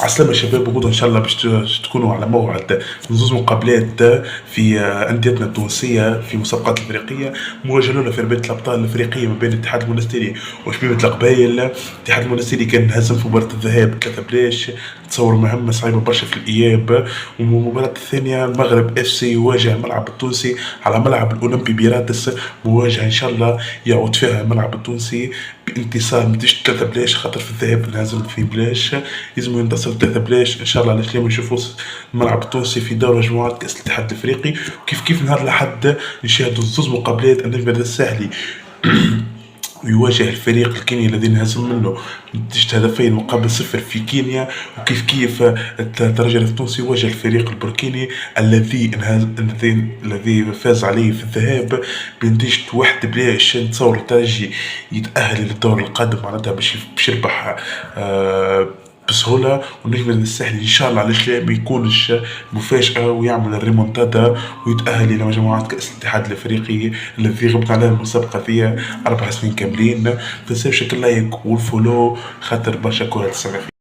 عسلامة شباب، بغدوة إن شاء الله باش تكونوا على موعد زوز مقابلات في أنديتنا التونسية في مسابقات الإفريقية مواجهة في رباط الأبطال الإفريقية ما بين الاتحاد المنستيري وشبيبة القبائل. الاتحاد المنستيري كان هزم في مباراة الذهاب 3 بلاش، تصور مهمة صعيبة برشا في الإياب. والمباراة الثانية المغرب اف سي يواجه الملعب التونسي على ملعب الأولمبي بيراتس، مواجهة إن شاء الله يعود فيها الملعب التونسي بانتصار مديش 3 بلاش، خاطر في الذهاب نهزم في بلاش، لازم ينتصر 3 بلاش ان شاء الله. علاش اليوم نشوفوا الملعب التونسي في دور مجموعات كاس الاتحاد الافريقي، وكيف نهار الاحد نشاهدوا زوز مقابلات. النجم الساحلي ويواجه الفريق الكيني الذي انهزم منه بنتيجة 2-0 في كينيا، وكيف الترجي التونسي يواجه الفريق البوركيني الذي فاز عليه في الذهاب بنتيجة 1 بلاش. نتصور الترجي يتأهل للدور القادم معناتها باش يربح بسهولة، والنجم الساحلي إن شاء الله علاش لا ما يكونش مفاجأة ويعمل الريمونتادا ويتأهل إلى مجموعات كأس الاتحاد الأفريقي الذي غبت عليه المسابقة فيها 4 سنين كاملين. متنساوش اللايك والفولو خاطر برشا كرة تستمع فيه.